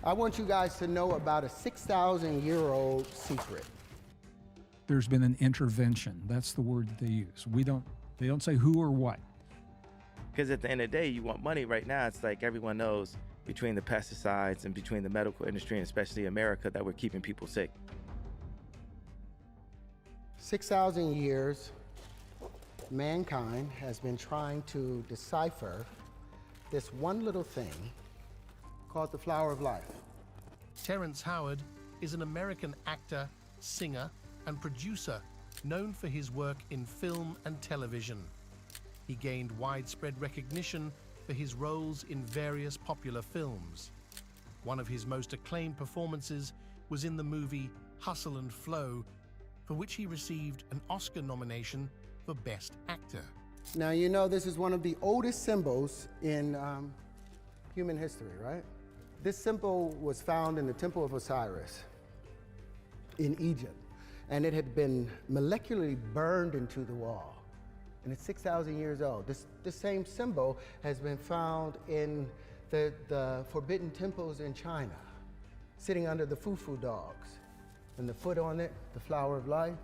I want you guys to know about a 6,000-year-old secret. There's been an intervention. That's the word that they use. They don't say who or what. Because at the end of the day, you want money right now. It's like everyone knows between the pesticides and between the medical industry, and especially America, that we're keeping people sick. 6,000 years, mankind has been trying to decipher this one little thing called the flower of life. Terrence Howard is an American actor, singer, and producer known for his work in film and television. He gained widespread recognition for his roles in various popular films. One of his most acclaimed performances was in the movie Hustle and Flow, for which he received an Oscar nomination for Best Actor. Now, you know this is one of the oldest symbols in human history, right? This symbol was found in the Temple of Osiris in Egypt, and it had been molecularly burned into the wall. And it's 6,000 years old. This same symbol has been found in the forbidden temples in China, sitting under the fufu dogs. And the foot on it, the flower of life,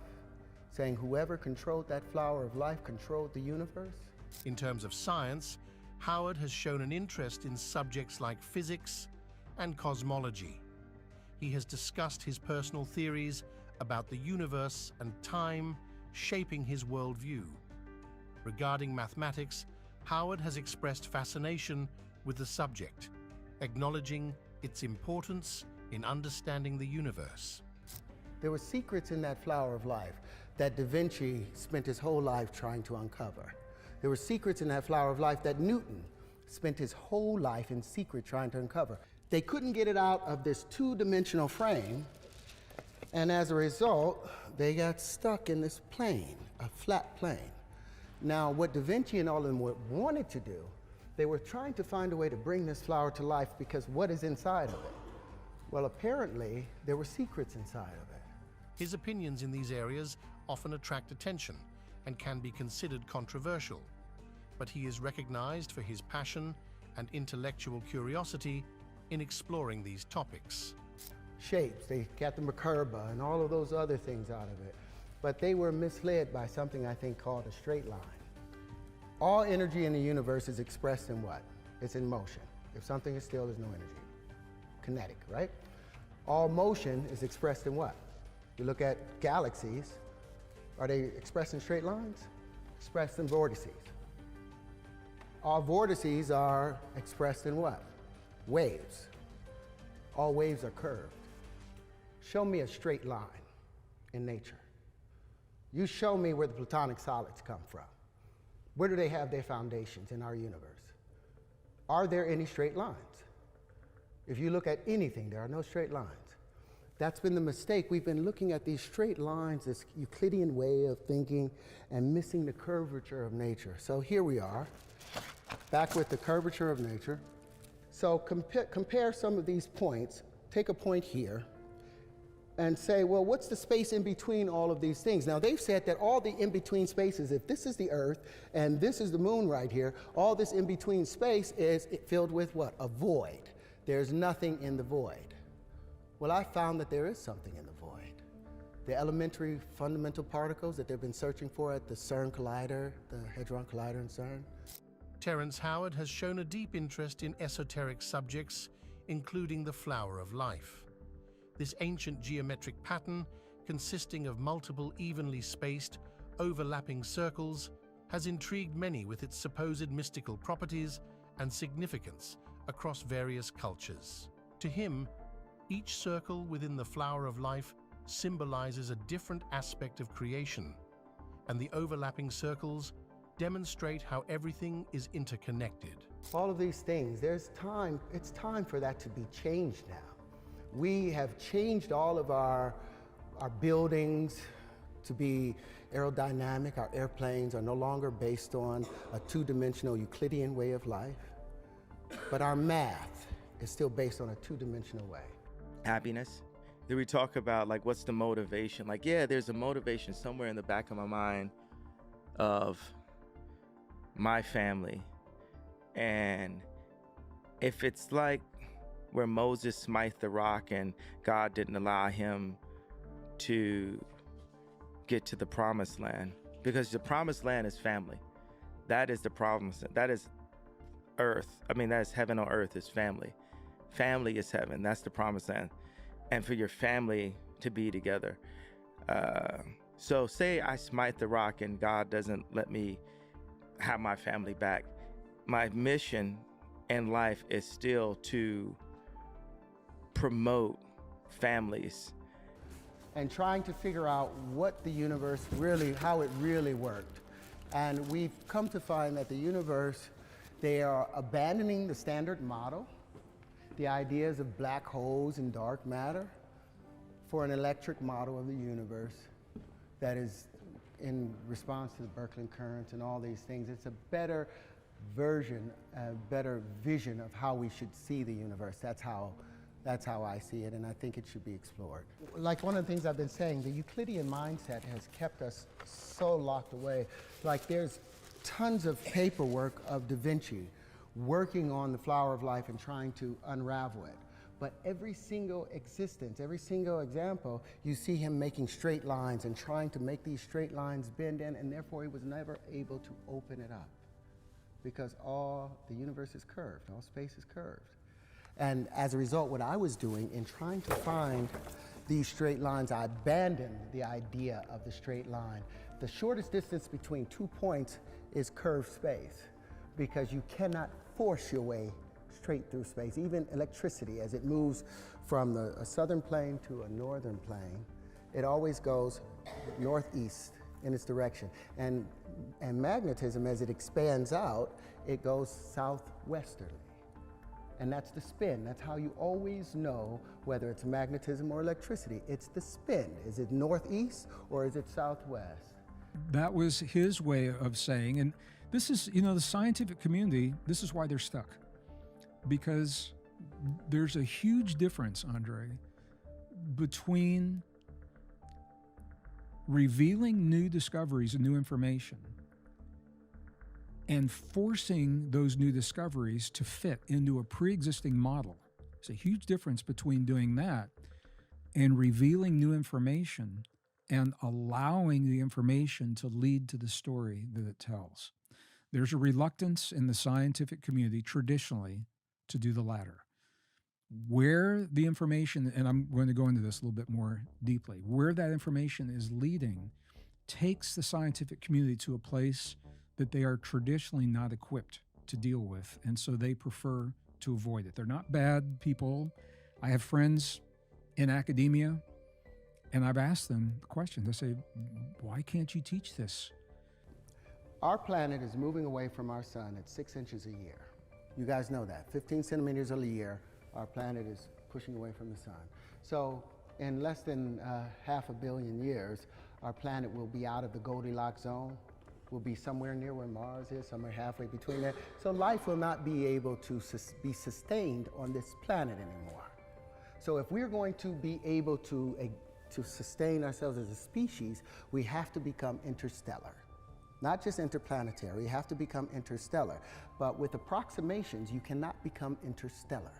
saying whoever controlled that flower of life controlled the universe. In terms of science, Howard has shown an interest in subjects like physics and cosmology. He has discussed his personal theories about the universe and time shaping his worldview. Regarding mathematics, Howard has expressed fascination with the subject, acknowledging its importance in understanding the universe. There were secrets in that flower of life that Da Vinci spent his whole life trying to uncover. There were secrets in that flower of life that Newton spent his whole life in secret trying to uncover. They couldn't get it out of this two-dimensional frame, and as a result, they got stuck in this plane, a flat plane. Now, what Da Vinci and all of them wanted to do, they were trying to find a way to bring this flower to life, because what is inside of it? Well, apparently, there were secrets inside of it. His opinions in these areas often attract attention and can be considered controversial, but he is recognized for his passion and intellectual curiosity in exploring these topics. Shapes, they got the Merkaba and all of those other things out of it, but they were misled by something I think called a straight line. All energy in the universe is expressed in what? It's in motion. If something is still, there's no energy. Kinetic, right? All motion is expressed in what? You look at galaxies, are they expressed in straight lines? Expressed in vortices. All vortices are expressed in what? Waves. All waves are curved. Show me a straight line in nature. You show me where the platonic solids come from. Where do they have their foundations in our universe? Are there any straight lines? If you look at anything, there are no straight lines. That's been the mistake. We've been looking at these straight lines, this Euclidean way of thinking, and missing the curvature of nature. So here we are, back with the curvature of nature. So compare some of these points. Take a point here and say, well, what's the space in between all of these things? Now, they've said that all the in-between spaces, if this is the Earth and this is the moon right here, all this in-between space is filled with what? A void. There's nothing in the void. Well, I found that there is something in the void. The elementary fundamental particles that they've been searching for at the CERN Collider, the Hadron Collider in CERN. Terrence Howard has shown a deep interest in esoteric subjects, including the flower of life. This ancient geometric pattern, consisting of multiple evenly spaced, overlapping circles, has intrigued many with its supposed mystical properties and significance across various cultures. To him, each circle within the flower of life symbolizes a different aspect of creation, and the overlapping circles demonstrate how everything is interconnected. All of these things, it's time for that to be changed now. We have changed all of our buildings to be aerodynamic. Our airplanes are no longer based on a two-dimensional Euclidean way of life, but our math is still based on a two-dimensional way. Happiness. Then we talk about, like, what's the motivation? Like, yeah, there's a motivation somewhere in the back of my mind of my family. And if it's like where Moses smite the rock and God didn't allow him to get to the promised land, because the promised land is family. That is the promise. That is earth. I mean, that is heaven on earth is family. Family is heaven. That's the promised land. And for your family to be together. So say I smite the rock and God doesn't let me have my family back. My mission in life is still to promote families. And trying to figure out what the universe really, how it really worked. And we've come to find that the universe, they are abandoning the standard model, the ideas of black holes and dark matter, for an electric model of the universe that is in response to the Birkeland currents and all these things. It's a better version, a better vision of how we should see the universe. That's how I see it, and I think it should be explored. Like one of the things I've been saying, the Euclidean mindset has kept us so locked away. Like there's tons of paperwork of Da Vinci working on the flower of life and trying to unravel it. But every single existence, every single example, you see him making straight lines and trying to make these straight lines bend in, and therefore he was never able to open it up. Because the universe is curved, all space is curved. And as a result, what I was doing in trying to find these straight lines, I abandoned the idea of the straight line. The shortest distance between 2 points is curved space, because you cannot force your way straight through space. Even electricity, as it moves from a southern plane to a northern plane, it always goes northeast in its direction. And magnetism, as it expands out, it goes southwesterly. And that's the spin. That's how you always know whether it's magnetism or electricity. It's the spin. Is it northeast or is it southwest? That was his way of saying, and this is, the scientific community, this is why they're stuck. Because there's a huge difference, Andre, between revealing new discoveries and new information and forcing those new discoveries to fit into a pre-existing model. There's a huge difference between doing that and revealing new information and allowing the information to lead to the story that it tells. There's a reluctance in the scientific community traditionally to do the latter. Where the information, and I'm going to go into this a little bit more deeply, where that information is leading takes the scientific community to a place that they are traditionally not equipped to deal with, and so they prefer to avoid it. They're not bad people. I have friends in academia, and I've asked them the question. They say, why can't you teach this? Our planet is moving away from our sun at 6 inches a year. You guys know that. 15 centimeters a year, our planet is pushing away from the sun. So in less than 500 million years, our planet will be out of the Goldilocks zone. We'll be somewhere near where Mars is, somewhere halfway between there. So life will not be able to be sustained on this planet anymore. So if we're going to be able to sustain ourselves as a species, we have to become interstellar. Not just interplanetary, you have to become interstellar. But with approximations, you cannot become interstellar.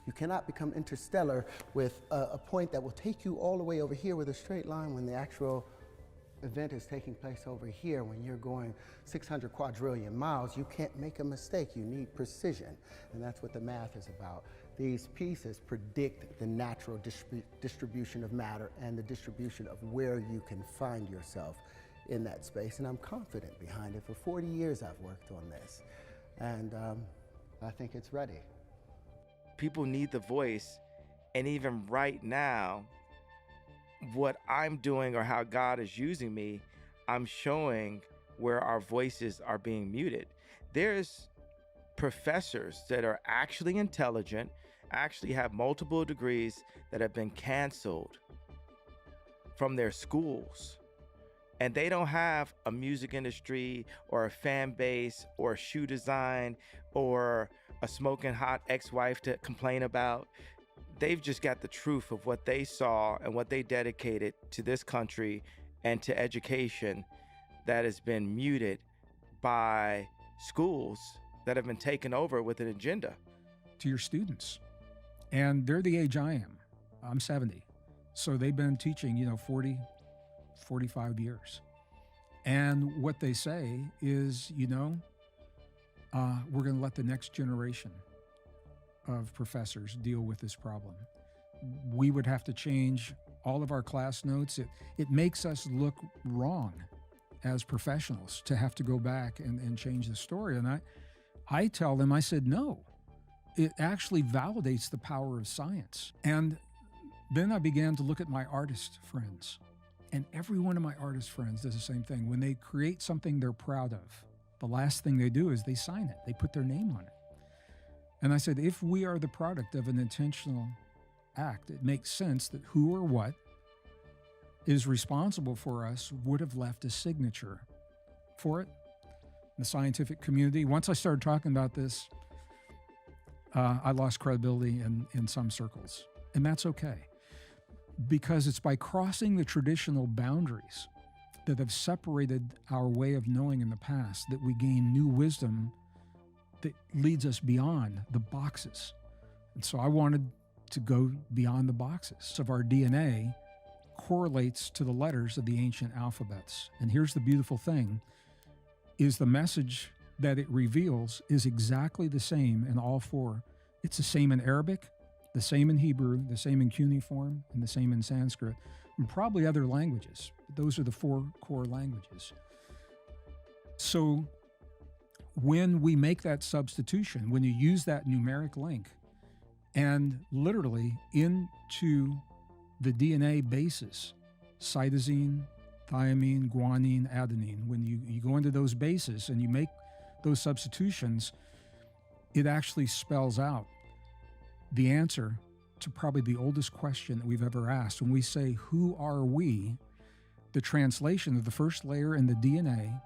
You cannot become interstellar with a point that will take you all the way over here with a straight line when the actual event is taking place over here. When you're going 600 quadrillion miles, you can't make a mistake. You need precision, and that's what the math is about. These pieces predict the natural distribution of matter and the distribution of where you can find yourself in that space, and I'm confident behind it. For 40 years I've worked on this, and I think it's ready. People need the voice, and even right now, what I'm doing or how God is using me, I'm showing where our voices are being muted. There's professors that are actually intelligent, actually have multiple degrees that have been canceled from their schools. And they don't have a music industry or a fan base or shoe design or a smoking hot ex-wife to complain about. They've just got the truth of what they saw and what they dedicated to this country and to education that has been muted by schools that have been taken over with an agenda. To your students, And they're the age I am. I'm 70. So they've been teaching, 40, 45 years. And what they say is, we're going to let the next generation of professors deal with this problem. We would have to change all of our class notes. It makes us look wrong as professionals to have to go back and change the story. And I tell them, I said, no, it actually validates the power of science. And then I began to look at my artist friends. And every one of my artist friends does the same thing. When they create something they're proud of, the last thing they do is they sign it. They put their name on it. And I said, if we are the product of an intentional act, it makes sense that who or what is responsible for us would have left a signature for it. In the scientific community, once I started talking about this, I lost credibility in some circles. And that's okay, because it's by crossing the traditional boundaries that have separated our way of knowing in the past that we gain new wisdom that leads us beyond the boxes. And so I wanted to go beyond the boxes. Of our DNA correlates to the letters of the ancient alphabets. And here's the beautiful thing, is the message that it reveals is exactly the same in all four. It's the same in Arabic, the same in Hebrew, the same in cuneiform, and the same in Sanskrit, and probably other languages. But those are the four core languages. So when we make that substitution, when you use that numeric link and literally into the DNA bases, cytosine, thymine, guanine, adenine, when you go into those bases and you make those substitutions, it actually spells out the answer to probably the oldest question that we've ever asked. When we say, who are we? The translation of the first layer in the DNA,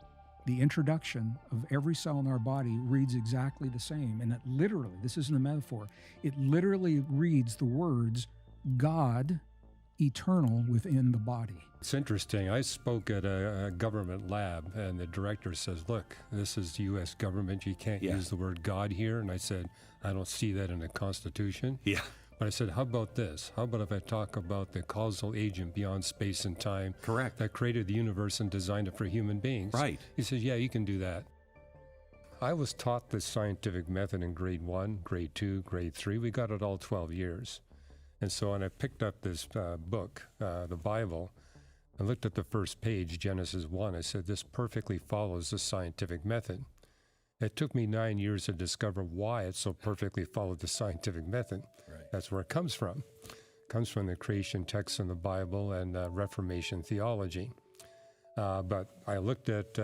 the introduction of every cell in our body reads exactly the same. And it literally, this isn't a metaphor, it literally reads the words, God, eternal within the body. It's interesting. I spoke at a government lab, and the director says, look, this is the U.S. government. You can't use the word God here. And I said, I don't see that in the Constitution. Yeah. But I said, how about this? How about if I talk about the causal agent beyond space and time? Correct. That created the universe and designed it for human beings. Right. He says, yeah, you can do that. I was taught the scientific method in grade 1, grade 2, grade 3. We got it all 12 years. And so when I picked up this book, the Bible, and looked at the first page, Genesis 1, I said, this perfectly follows the scientific method. It took me 9 years to discover why it so perfectly followed the scientific method. Right. That's where it comes from. It comes from the creation texts in the Bible and Reformation theology. But I looked at,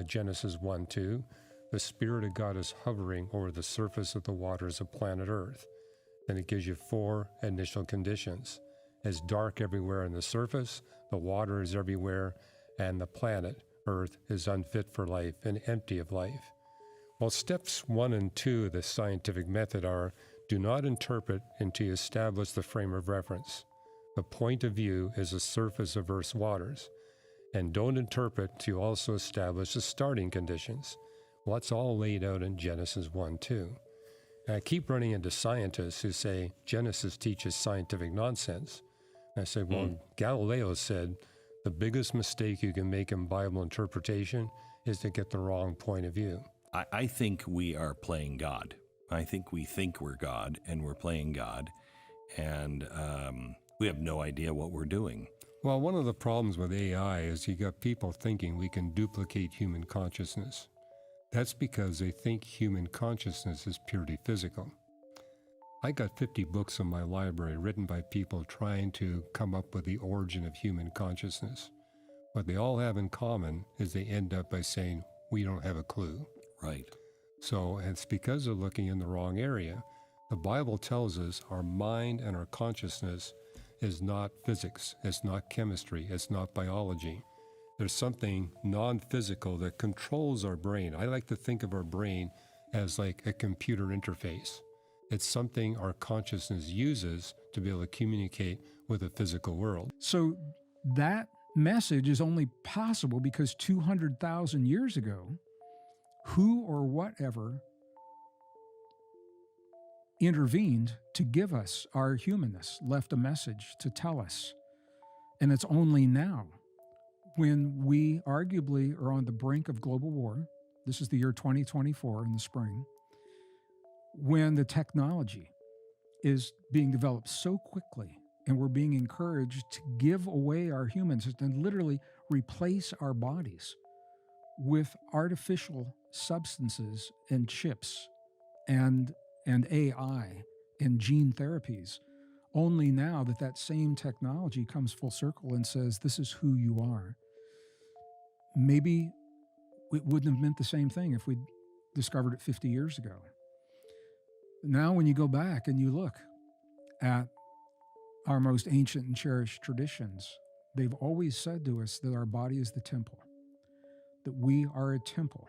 Genesis 1, 2. The Spirit of God is hovering over the surface of the waters of planet Earth. And it gives you 4 initial conditions. It's dark everywhere on the surface, the water is everywhere, and the planet, Earth, is unfit for life and empty of life. Well, steps 1 and 2 of the scientific method are, do not interpret until you establish the frame of reference. The point of view is the surface of Earth's waters. And don't interpret till you also establish the starting conditions. Well, that's all laid out in Genesis 1, 2. And I keep running into scientists who say Genesis teaches scientific nonsense. And I say, well, Galileo said the biggest mistake you can make in Bible interpretation is to get the wrong point of view. I think we are playing God. I think we think we're God, and we're playing God, and we have no idea what we're doing. Well, one of the problems with AI is you got people thinking we can duplicate human consciousness. That's because they think human consciousness is purely physical. I got 50 books in my library written by people trying to come up with the origin of human consciousness. What they all have in common is they end up by saying, we don't have a clue. Right. So it's because they're looking in the wrong area. The Bible tells us our mind and our consciousness is not physics, it's not chemistry, it's not biology. There's something non-physical that controls our brain. I like to think of our brain as like a computer interface. It's something our consciousness uses to be able to communicate with the physical world. So that message is only possible because 200,000 years ago, who or whatever intervened to give us our humanness, left a message to tell us. And it's only now, when we arguably are on the brink of global war, this is the year 2024 in the spring, when the technology is being developed so quickly and we're being encouraged to give away our humans and literally replace our bodies with artificial substances and chips and AI and gene therapies, only now that that same technology comes full circle and says, this is who you are. Maybe it wouldn't have meant the same thing if we'd discovered it 50 years ago. Now, when you go back and you look at our most ancient and cherished traditions, they've always said to us that our body is the temple, that we are a temple.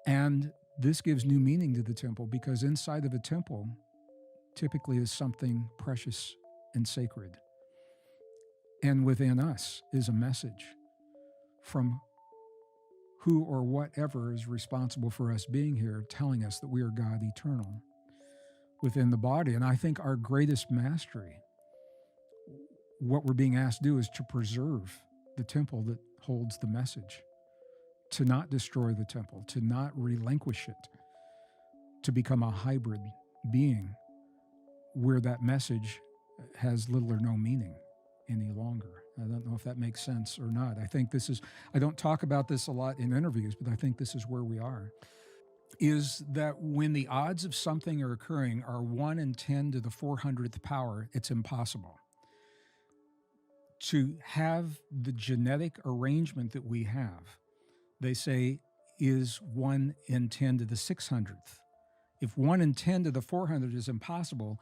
And this gives new meaning to the temple, because inside of a temple typically is something precious and sacred. And within us is a message from who or whatever is responsible for us being here, telling us that we are God eternal within the body. And I think our greatest mastery, what we're being asked to do, is to preserve the temple that holds the message, to not destroy the temple, to not relinquish it, to become a hybrid being where that message has little or no meaning any longer. I don't know if that makes sense or not. I think this is, I don't talk about this a lot in interviews, but I think this is where we are, is that when the odds of something are occurring are 1 in 10 to the 400th power, it's impossible. To have the genetic arrangement that we have, they say, is 1 in 10 to the 600th. If 1 in 10 to the 400 is impossible,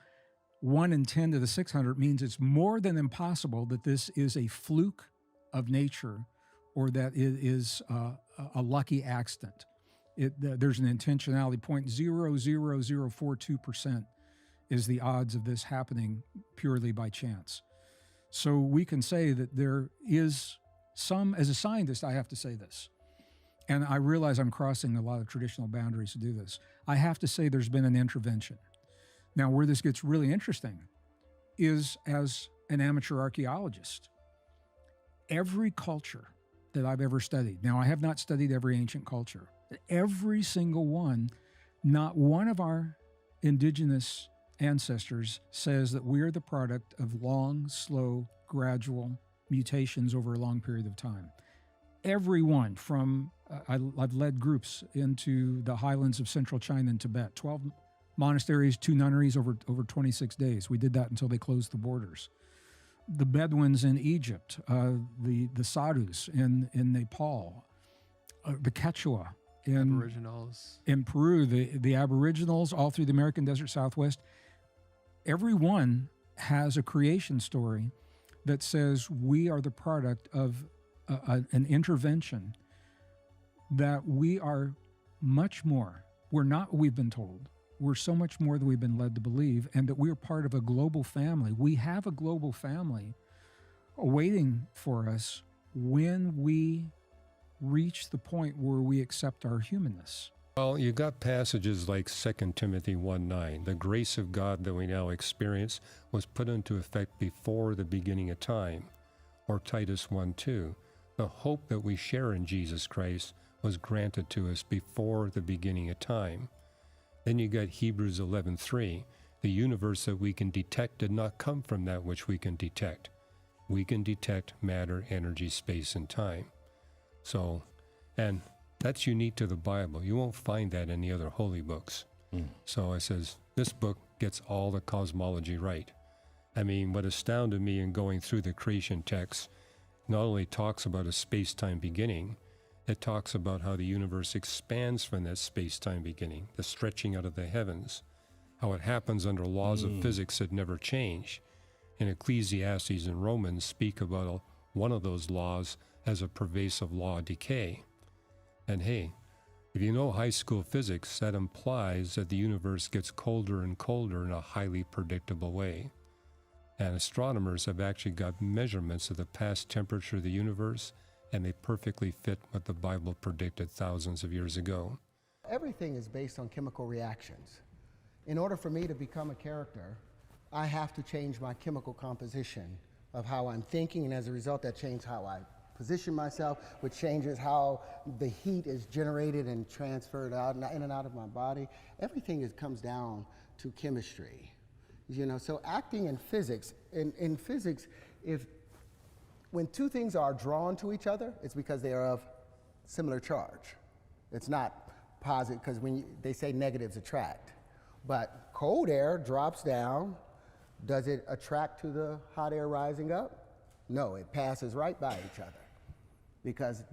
1 in 10 to the 600 means it's more than impossible that this is a fluke of nature or that it is a lucky accident. There's an intentionality. 0.00042% is the odds of this happening purely by chance. So we can say that there is some, as a scientist, I have to say this, and I realize I'm crossing a lot of traditional boundaries to do this. I have to say there's been an intervention. Now, where this gets really interesting is, as an amateur archaeologist, every culture that I've ever studied, now I have not studied every ancient culture, but every single one, not one of our indigenous ancestors says that we're the product of long, slow, gradual mutations over a long period of time. Everyone from, I've led groups into the highlands of central China and Tibet, 12 monasteries, 2 nunneries over 26 days. We did that until they closed the borders. The Bedouins in Egypt, the Sadhus in Nepal, the Quechua Aboriginals in Peru, the Aboriginals all through the American Desert Southwest. Everyone has a creation story that says we are the product of an intervention, that we are much more. We're not what we've been told. We're so much more than we've been led to believe, and that we are part of a global family. We have a global family awaiting for us when we reach the point where we accept our humanness. Well, you got passages like 2 Timothy 1:9. The grace of God that we now experience was put into effect before the beginning of time. Or Titus 1:2. The hope that we share in Jesus Christ was granted to us before the beginning of time. Then you got Hebrews 11:3. The universe that we can detect did not come from that which we can detect. We can detect matter, energy, space, and time. So, and that's unique to the Bible. You won't find that in the other holy books. So it says, this book gets all the cosmology right. I mean, what astounded me in going through the creation text not only talks about a space-time beginning, it talks about how the universe expands from that space-time beginning, the stretching out of the heavens, how it happens under laws of physics that never change. And Ecclesiastes and Romans speak about one of those laws as a pervasive law of decay. And hey, if you know high school physics, that implies that the universe gets colder and colder in a highly predictable way. And astronomers have actually got measurements of the past temperature of the universe, and they perfectly fit what the Bible predicted thousands of years ago. Everything is based on chemical reactions. In order for me to become a character, I have to change my chemical composition of how I'm thinking, and as a result, that changes how I position myself, which changes how the heat is generated and transferred out in and out of my body. Everything comes down to chemistry. So acting in physics, in physics, when two things are drawn to each other, it's because they are of similar charge. It's not positive, because they say negatives attract. But cold air drops down. Does it attract to the hot air rising up? No, it passes right by each other. Because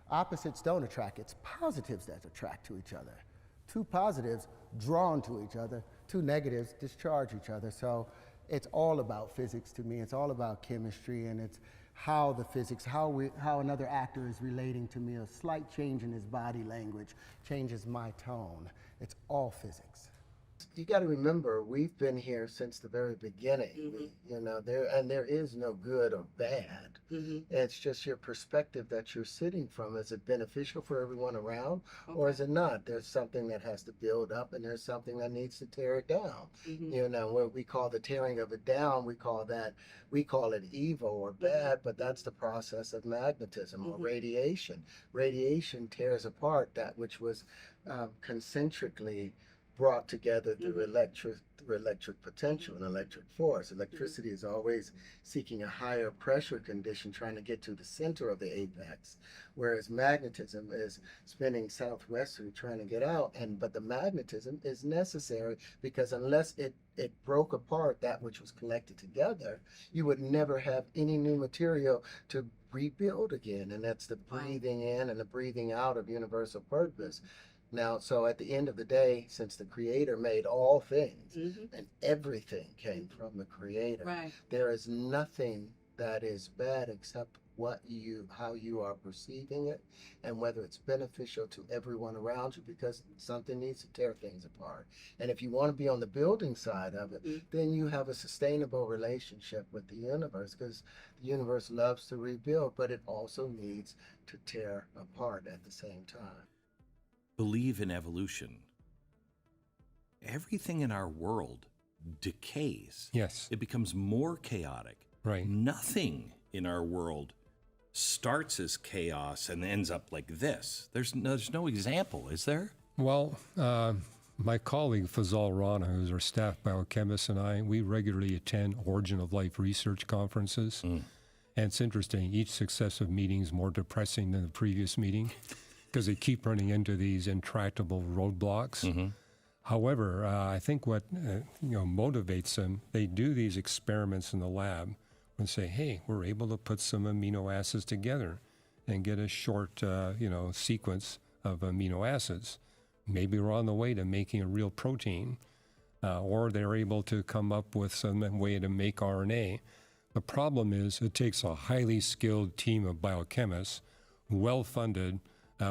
opposites don't attract, it's positives that attract to each other. Two positives drawn to each other, two negatives discharge each other. So it's all about physics to me. It's all about chemistry, and it's how the physics, how another actor is relating to me. A slight change in his body language changes my tone. It's all physics. You got to remember, we've been here since the very beginning. There is no good or bad. It's just your perspective that you're sitting from. Is it beneficial for everyone around, or is it not? There's something that has to build up, and there's something that needs to tear it down. What we call the tearing of it down, we call it evil or bad, but that's the process of magnetism or radiation. Radiation tears apart that which was concentrically brought together through electric potential and electric force. Electricity is always seeking a higher pressure condition, trying to get to the center of the apex, whereas magnetism is spinning southwesterly, trying to get out. But the magnetism is necessary, because unless it broke apart that which was collected together, you would never have any new material to rebuild again. And that's the breathing in and the breathing out of universal purpose. Now, so at the end of the day, since the Creator made all things, and everything came from the Creator, there is nothing that is bad except how you are perceiving it, and whether it's beneficial to everyone around you, because something needs to tear things apart. And if you want to be on the building side of it, then you have a sustainable relationship with the universe, because the universe loves to rebuild, but it also needs to tear apart at the same time. Believe in evolution. Everything in our world decays. Yes. It becomes more chaotic. Right. Nothing in our world starts as chaos and ends up like this. There's no example, is there? Well, my colleague Fazal Rana, who's our staff biochemist, and I, we regularly attend Origin of Life research conferences. And it's interesting. Each successive meeting is more depressing than the previous meeting, because they keep running into these intractable roadblocks. However, I think what motivates them, they do these experiments in the lab and say, hey, we're able to put some amino acids together and get a short sequence of amino acids. Maybe we're on the way to making a real protein, or they're able to come up with some way to make RNA. The problem is it takes a highly skilled team of biochemists, well-funded,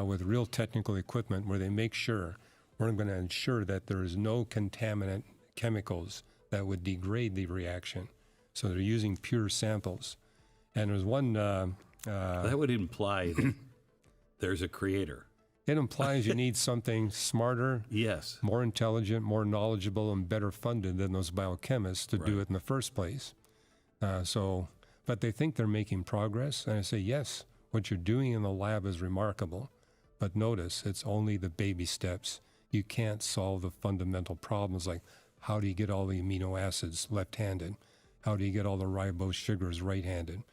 with real technical equipment, where they make sure we're going to ensure that there is no contaminant chemicals that would degrade the reaction. So they're using pure samples. And there's one... that would imply that there's a creator. It implies you need something smarter, yes, more intelligent, more knowledgeable, and better funded than those biochemists to do it in the first place. But they think they're making progress. And I say, yes, what you're doing in the lab is remarkable. But notice, it's only the baby steps. You can't solve the fundamental problems, like how do you get all the amino acids left-handed? How do you get all the ribose sugars right-handed?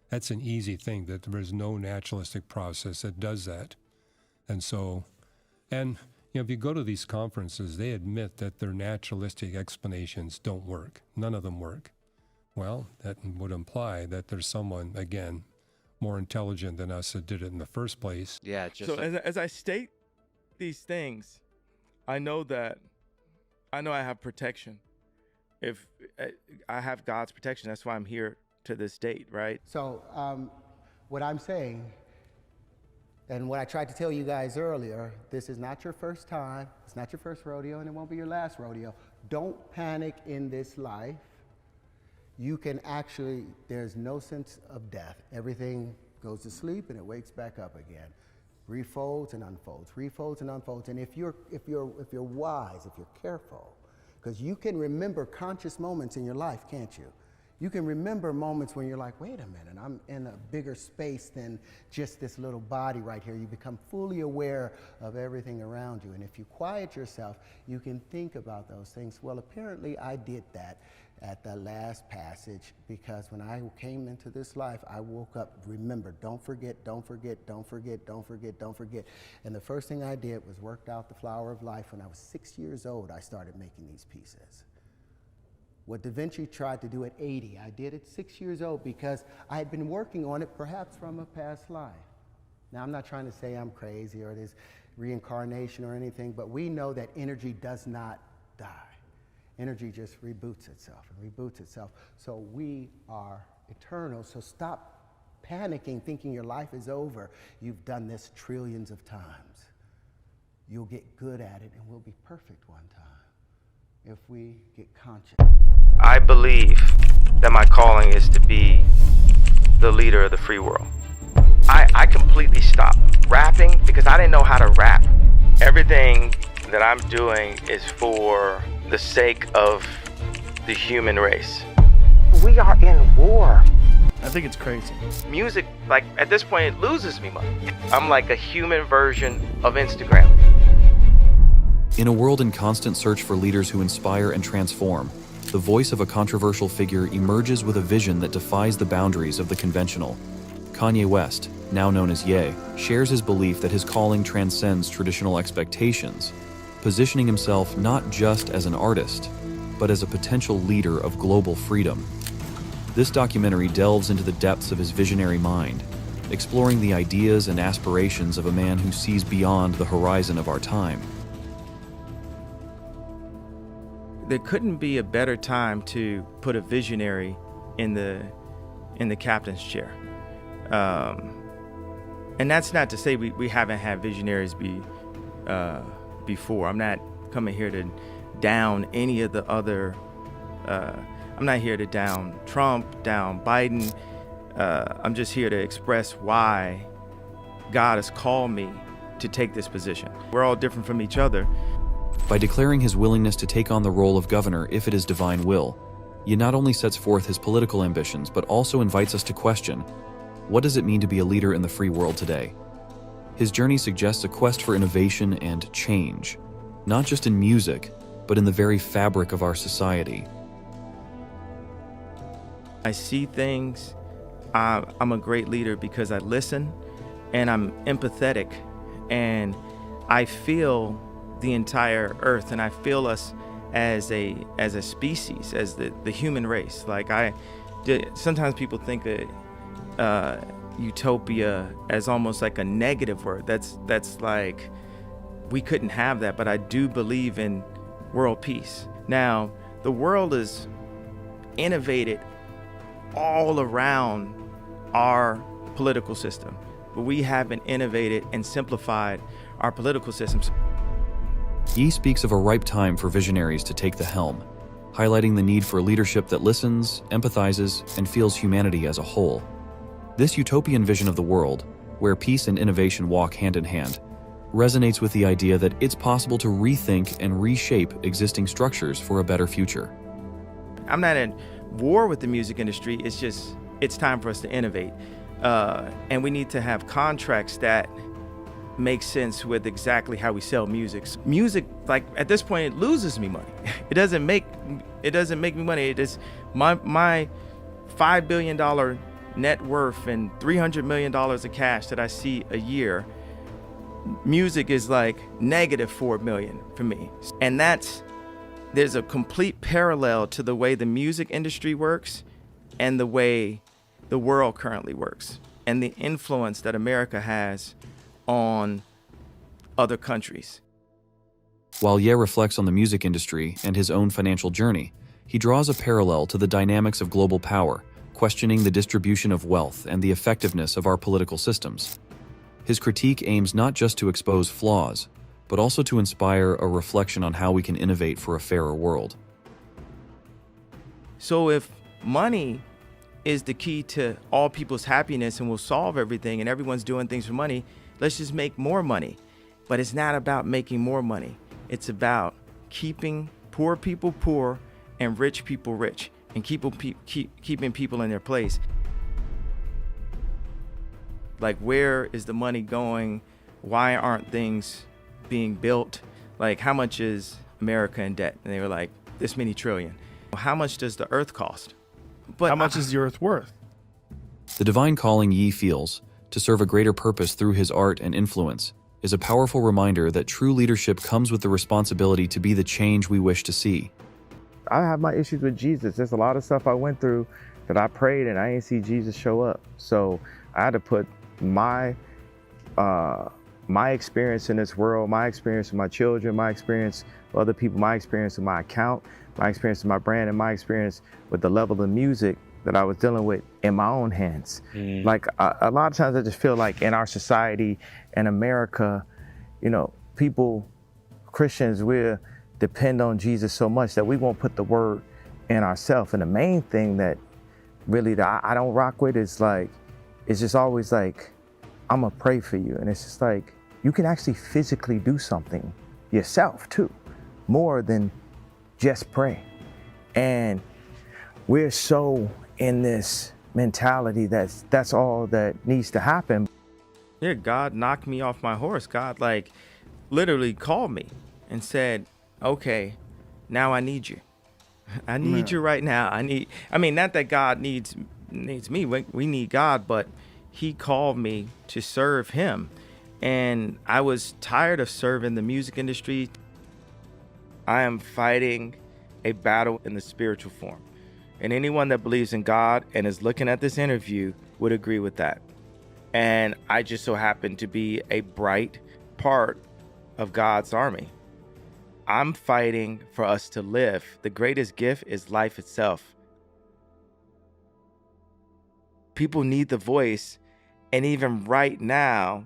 That's an easy thing, that there is no naturalistic process that does that. And if you go to these conferences, they admit that their naturalistic explanations don't work. None of them work. Well, that would imply that there's someone, again, more intelligent than us that did it in the first place. Yeah. As I state these things, I know I have protection. If I have God's protection, that's why I'm here to this date, right? So what I'm saying, and what I tried to tell you guys earlier, this is not your first time, it's not your first rodeo, and it won't be your last rodeo. Don't panic in this life. You can there's no sense of death. Everything goes to sleep and it wakes back up again. refolds and unfolds, refolds and unfolds. And if you're wise, if you're careful, because you can remember conscious moments in your life, can't you? You can remember moments when you're like, wait a minute, I'm in a bigger space than just this little body right here. You become fully aware of everything around you. And if you quiet yourself, you can think about those things. Well, apparently I did that at the last passage, because when I came into this life, I woke up, remember, don't forget, don't forget, don't forget, don't forget, don't forget. And the first thing I did was worked out the flower of life. When I was 6 years old, I started making these pieces. What Da Vinci tried to do at 80, I did at 6 years old because I had been working on it perhaps from a past life. Now, I'm not trying to say I'm crazy or there's reincarnation or anything, but we know that energy does not die. Energy just reboots itself and reboots itself. So we are eternal. So stop panicking, thinking your life is over. You've done this trillions of times. You'll get good at it and we'll be perfect one time if we get conscious. I believe that my calling is to be the leader of the free world. I completely stopped rapping because I didn't know how to rap. Everything that I'm doing is for the sake of the human race. We are in war. I think it's crazy. Music, like at this point, it loses me money. I'm like a human version of Instagram. In a world in constant search for leaders who inspire and transform, the voice of a controversial figure emerges with a vision that defies the boundaries of the conventional. Kanye West, now known as Ye, shares his belief that his calling transcends traditional expectations, positioning himself not just as an artist, but as a potential leader of global freedom. This documentary delves into the depths of his visionary mind, exploring the ideas and aspirations of a man who sees beyond the horizon of our time. There couldn't be a better time to put a visionary in the captain's chair. And that's not to say we haven't had visionaries before. I'm not coming here to down any of the other, I'm not here to down Trump, down Biden. I'm just here to express why God has called me to take this position. We're all different from each other. By declaring his willingness to take on the role of governor if it is divine will, Ye not only sets forth his political ambitions, but also invites us to question, what does it mean to be a leader in the free world today? His journey suggests a quest for innovation and change, not just in music, but in the very fabric of our society. I see things. I'm a great leader because I listen and I'm empathetic and I feel the entire earth and I feel us as a species, as the human race. Like sometimes people think that utopia as almost like a negative word. That's like, we couldn't have that, but I do believe in world peace. Now, the world is innovated all around our political system, but we haven't innovated and simplified our political systems. Ye speaks of a ripe time for visionaries to take the helm, highlighting the need for leadership that listens, empathizes, and feels humanity as a whole. This utopian vision of the world, where peace and innovation walk hand in hand, resonates with the idea that it's possible to rethink and reshape existing structures for a better future. I'm not in war with the music industry. It's just, it's time for us to innovate. And we need to have contracts that make sense with exactly how we sell music. Music, like at this point, it loses me money. It doesn't make me money. It is my $5 billion net worth and $300 million of cash that I see a year. Music is like negative $4 million for me. And there's a complete parallel to the way the music industry works and the way the world currently works and the influence that America has on other countries. While Ye reflects on the music industry and his own financial journey, he draws a parallel to the dynamics of global power, questioning the distribution of wealth and the effectiveness of our political systems. His critique aims not just to expose flaws, but also to inspire a reflection on how we can innovate for a fairer world. So if money is the key to all people's happiness and will solve everything and everyone's doing things for money, let's just make more money. But it's not about making more money. It's about keeping poor people poor and rich people rich, and keeping people in their place. Like, where is the money going? Why aren't things being built? Like, how much is America in debt? And they were like, this many trillion. How much does the earth cost? But How much is the earth worth? The divine calling Yi feels to serve a greater purpose through his art and influence is a powerful reminder that true leadership comes with the responsibility to be the change we wish to see. I have my issues with Jesus. There's a lot of stuff I went through that I prayed and I didn't see Jesus show up. So I had to put my experience in this world, my experience with my children, my experience with other people, my experience with my account, my experience with my brand, and my experience with the level of music that I was dealing with in my own hands. Like a lot of times I just feel like in our society in America, you know, people, Christians, we're depend on Jesus so much that we won't put the word in ourselves. And the main thing that really that I don't rock with is like, it's just always like, I'm gonna pray for you. And it's just like, you can actually physically do something yourself too, more than just pray. And we're so in this mentality that's all that needs to happen. Yeah, God knocked me off my horse. God like literally called me and said, okay, now I need you. I need you right now. I mean, not that God needs me. We need God, but he called me to serve him. And I was tired of serving the music industry. I am fighting a battle in the spiritual form. And anyone that believes in God and is looking at this interview would agree with that. And I just so happen to be a bright part of God's army. I'm fighting for us to live. The greatest gift is life itself. People need the voice. And even right now,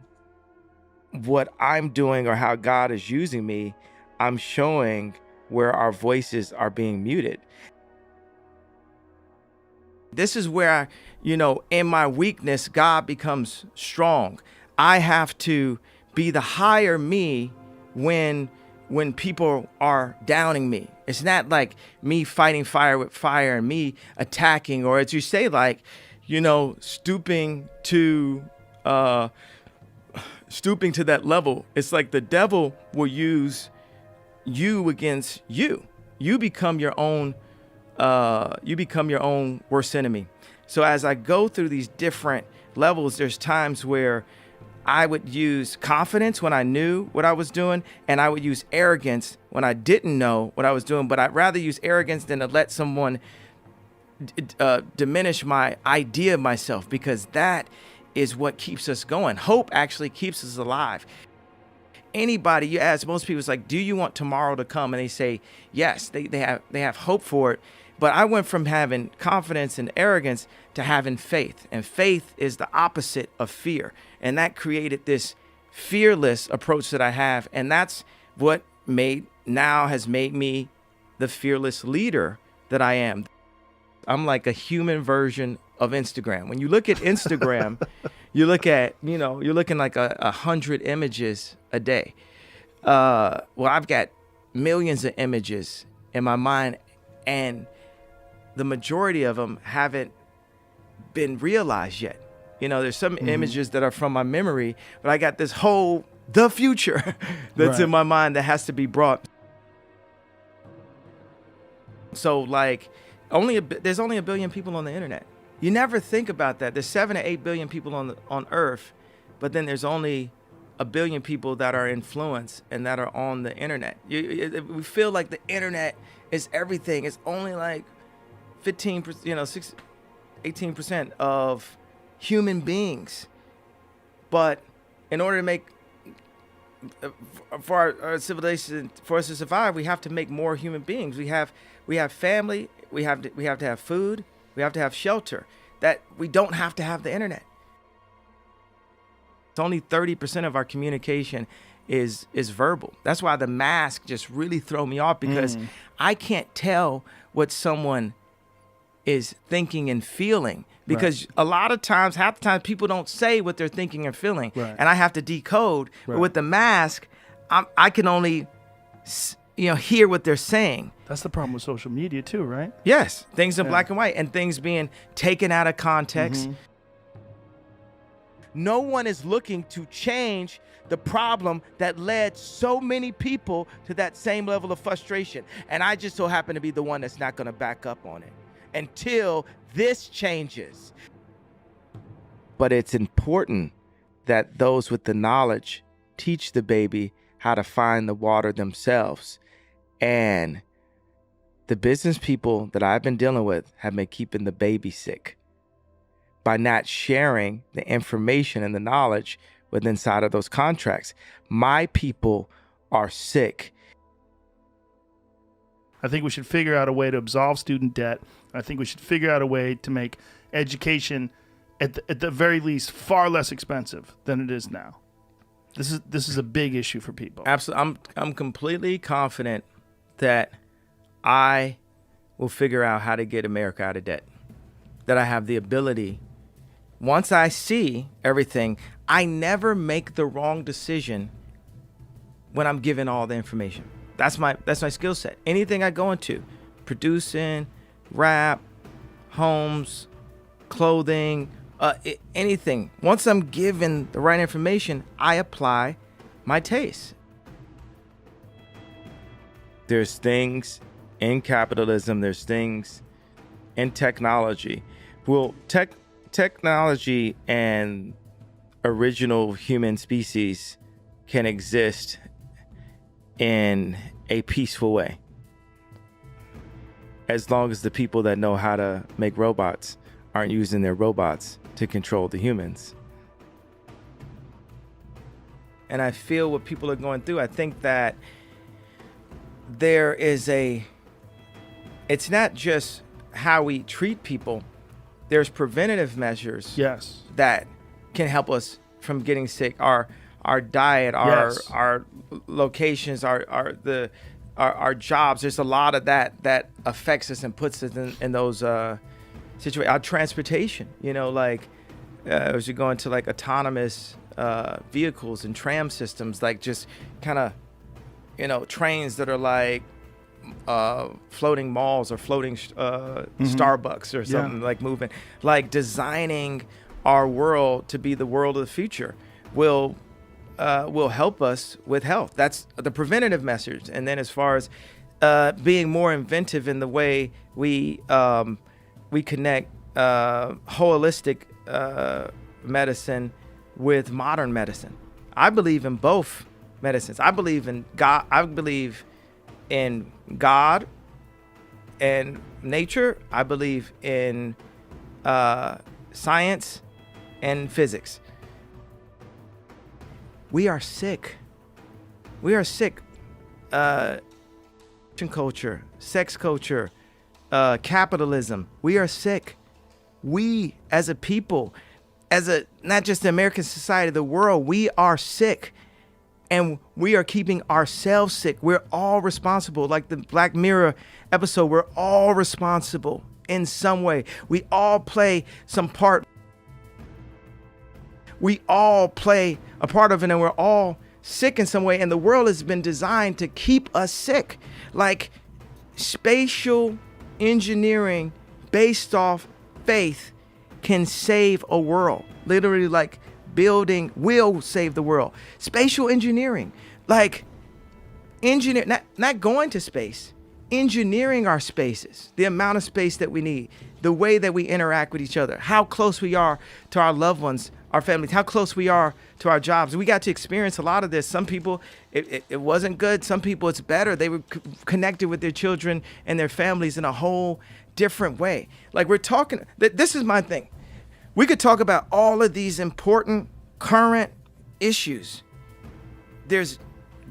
what I'm doing or how God is using me, I'm showing where our voices are being muted. This is where, you know, in my weakness, God becomes strong. I have to be the higher me when people are downing me. It's not like me fighting fire with fire and me attacking, or as you say, like, you know, stooping to that level. It's like the devil will use you against you. You become your own worst enemy. So as I go through these different levels, there's times where I would use confidence when I knew what I was doing, and I would use arrogance when I didn't know what I was doing. But I'd rather use arrogance than to let someone diminish my idea of myself, because that is what keeps us going. Hope actually keeps us alive. Anybody you ask, most people, it's like, do you want tomorrow to come? And they say yes. They have hope for it. But I went from having confidence and arrogance to having faith. And faith is the opposite of fear. And that created this fearless approach that I have. And that's what has made me the fearless leader that I am. I'm like a human version of Instagram. When you look at Instagram, you're looking like 100 images a day. Well, I've got millions of images in my mind, and the majority of them haven't been realized yet. You know, there's some images that are from my memory, but I got this the future that's in my mind that has to be brought. So like, there's only a billion people on the internet. You never think about that. There's 7 to 8 billion people on Earth, but then there's only a billion people that are influenced and that are on the internet. We feel like the internet is everything. It's only like 15%, 18% of human beings. But in order to make, for our civilization, for us to survive, we have to make more human beings. We have family. We have to have food. We have to have shelter. That we don't have to have the internet. It's only 30% of our communication is verbal. That's why the mask just really throw me off, because I can't tell what someone is thinking and feeling, because a lot of times, half the time, people don't say what they're thinking and feeling, and I have to decode. But with the mask, I can only, hear what they're saying. That's the problem with social media too, right? Yes, things in black and white, and things being taken out of context. No one is looking to change the problem that led so many people to that same level of frustration. And I just so happen to be the one that's not going to back up on it until this changes. But it's important that those with the knowledge teach the baby how to find the water themselves. And the business people that I've been dealing with have been keeping the baby sick by not sharing the information and the knowledge within inside of those contracts. My people are sick. I think we should figure out a way to absolve student debt. I think we should figure out a way to make education, at the very least, far less expensive than it is now. This is a big issue for people. Absolutely. I'm completely confident that I will figure out how to get America out of debt. That I have the ability. Once I see everything, I never make the wrong decision when I'm given all the information. That's my skill set. Anything I go into, producing, rap, homes, clothing, anything. Once I'm given the right information, I apply my taste. There's things in capitalism, there's things in technology. Well, technology and original human species can exist in a peaceful way, as long as the people that know how to make robots aren't using their robots to control the humans. And I feel what people are going through. I think that there is it's not just how we treat people. There's preventative measures that can help us from getting sick. Our diet, our locations, our jobs. There's a lot of that affects us and puts us in those situations. Our transportation, as you go into like autonomous vehicles and tram systems, like just kind of, trains that are like floating malls or floating Starbucks or something, like moving, like designing our world to be the world of the future will help us with health. That's the preventative measures. And then as far as being more inventive in the way we connect holistic medicine with modern medicine. I believe in both medicines. I believe in God. I believe in God and nature. I believe in science and physics. We are sick. We are sick. Culture, sex culture, capitalism. We are sick. We as a people, not just the American society, the world, we are sick. And we are keeping ourselves sick. We're all responsible. Like the Black Mirror episode, we're all responsible in some way. We all play some part. We all play a part of it, and we're all sick in some way. And the world has been designed to keep us sick. Like spatial engineering based off faith can save a world. Literally, like building will save the world. Spatial engineering, like not going to space, engineering our spaces, the amount of space that we need, the way that we interact with each other, how close we are to our loved ones, our families, how close we are to our jobs. We got to experience a lot of this. Some people, it wasn't good. Some people, it's better. They were connected with their children and their families in a whole different way. Like we're talking, this is my thing. We could talk about all of these important current issues. There's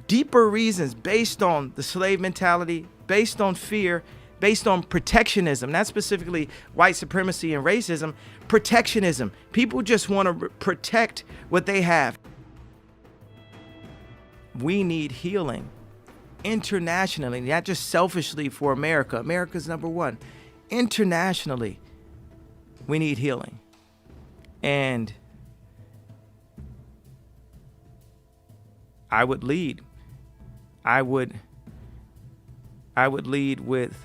deeper reasons based on the slave mentality, based on fear, based on protectionism, not specifically white supremacy and racism, protectionism. People just want to protect what they have. We need healing internationally, not just selfishly for America. America's number one. internationally, we need healing. And I would lead. I would lead with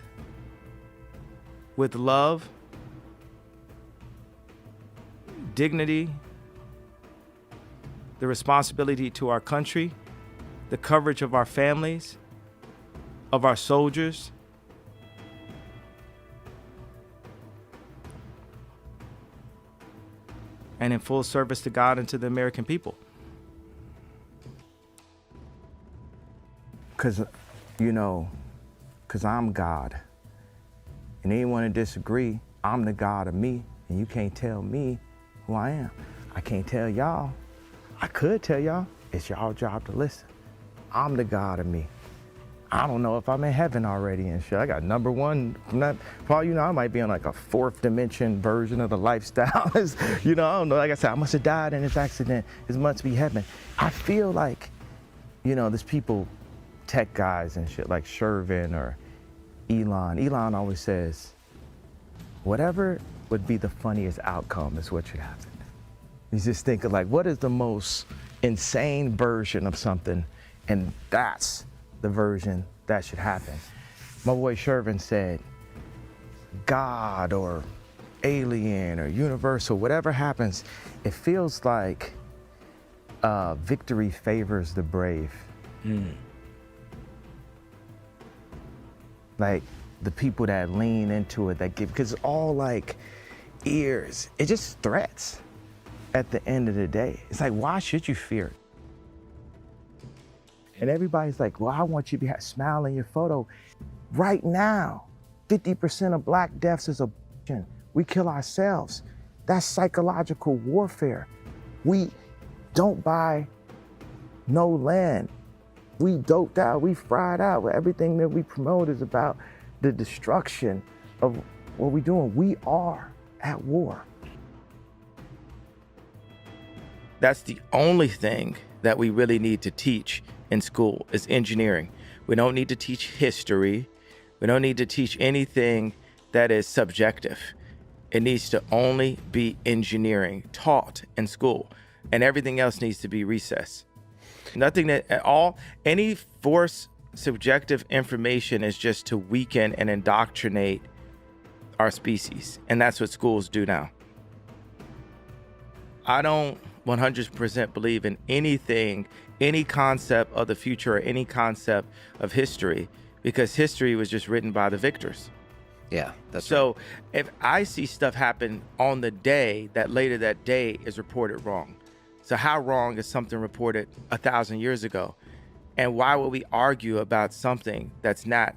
love, dignity, the responsibility to our country, the coverage of our families, of our soldiers. And in full service to God and to the American people. Because I'm God. And anyone who disagree, I'm the God of me, and you can't tell me who I am. I can't tell y'all. I could tell y'all. It's y'all job to listen. I'm the God of me. I don't know if I'm in heaven already and shit. I got number one from that. For all you know, I might be on like a fourth dimension version of the lifestyle. I don't know. Like I said, I must have died in this accident. It must be heaven. I feel like, there's people, tech guys and shit like Shervin or Elon. Elon always says, whatever would be the funniest outcome is what should happen. He's just thinking like, what is the most insane version of something? And that's the version that should happen. My boy Shervin said, God or alien or universal, whatever happens, it feels like victory favors the brave. Like the people that lean into it, that give, because it's all like ears. It just threats at the end of the day. It's like, why should you fear it? And everybody's like, well, I want you to smile in your photo. Right now, 50% of Black deaths is abortion. We kill ourselves. That's psychological warfare. We don't buy no land. We doped out, we fried out. Everything that we promote is about the destruction of what we're doing. We are at war. That's the only thing that we really need to teach in school is engineering. We don't need to teach history. We don't need to teach anything that is subjective. It needs to only be engineering taught in school, and everything else needs to be recessed. Nothing that at all, any forced subjective information is just to weaken and indoctrinate our species. And that's what schools do now. I don't 100% believe in anything, any concept of the future or any concept of history, because history was just written by the victors. Yeah, that's so right. If I see stuff happen on the day that later that day is reported wrong. So how wrong is something reported 1,000 years ago? And why would we argue about something that's not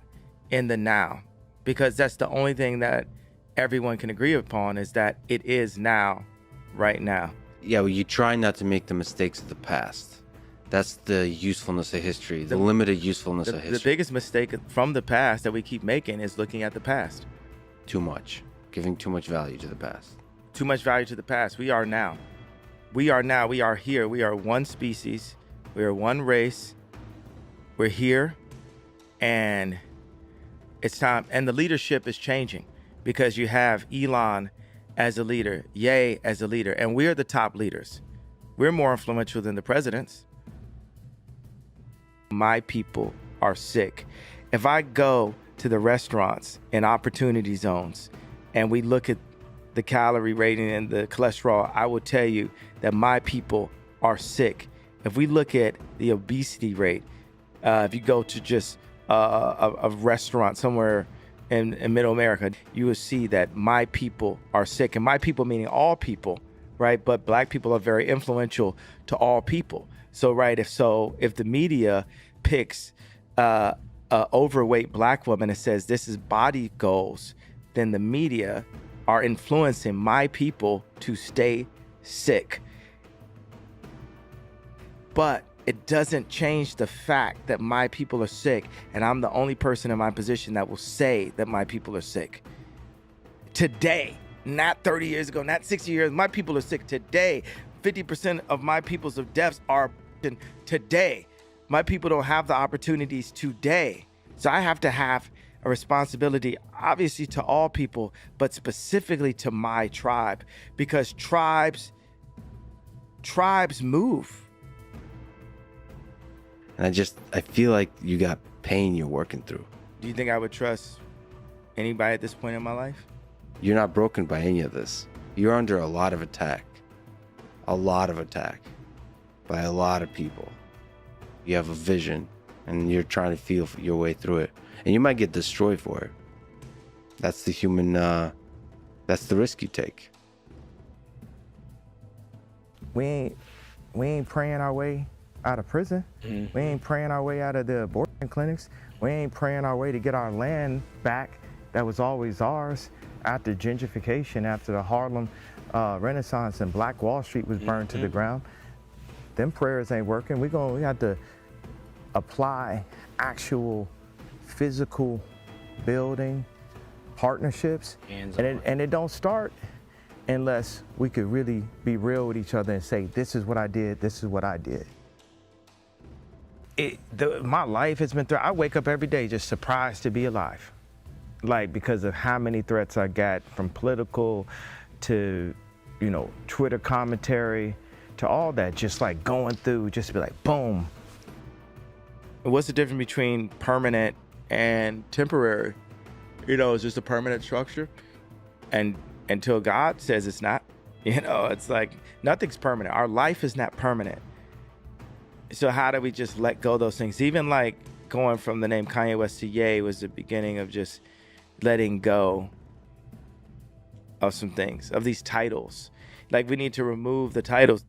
in the now? Because that's the only thing that everyone can agree upon, is that it is now, right now. Yeah, well, you try not to make the mistakes of the past. That's the usefulness of history, the limited usefulness of history. The biggest mistake from the past that we keep making is looking at the past. Too much. Giving too much value to the past. Too much value to the past. We are now. We are now. We are here. We are one species. We are one race. We're here. And it's time. And the leadership is changing because you have Elon as a leader, Ye as a leader, and we're the top leaders. We're more influential than the presidents. My people are sick. If I go to the restaurants in opportunity zones and we look at the calorie rating and the cholesterol, I will tell you that my people are sick. If we look at the obesity rate, if you go to just a restaurant somewhere in middle America, you will see that my people are sick. And my people meaning all people, right? But Black people are very influential to all people. So, right, if the media picks a overweight Black woman and says this is body goals, then the media are influencing my people to stay sick. But it doesn't change the fact that my people are sick, and I'm the only person in my position that will say that my people are sick. Today, not 30 years ago, not 60 years, my people are sick today. 50% of my people's of deaths are today. My people don't have the opportunities today. So I have to have a responsibility, obviously, to all people, but specifically to my tribe, because tribes move. And I feel like you got pain you're working through. Do you think I would trust anybody at this point in my life? You're not broken by any of this. You're under a lot of attack by a lot of people. You have a vision and you're trying to feel your way through it, and you might get destroyed for it. That's the human, that's the risk you take. We ain't praying our way out of prison. We ain't praying our way out of the abortion clinics. We ain't praying our way to get our land back that was always ours after gentrification, after the Harlem Renaissance and Black Wall Street was burned to the ground. Them prayers ain't working. We have to apply actual physical building partnerships, and it don't start unless we could really be real with each other and say, this is what I did, this is what I did. My life has been through. I wake up every day just surprised to be alive, like, because of how many threats I got, from political to, Twitter commentary to all that, just like going through, just to be like, boom. What's the difference between permanent and temporary? It's just a permanent structure, and until God says it's not, it's like nothing's permanent. Our life is not permanent. So how do we just let go of those things? Even like going from the name Kanye West to Ye was the beginning of just letting go of some things, of these titles. Like, we need to remove the titles.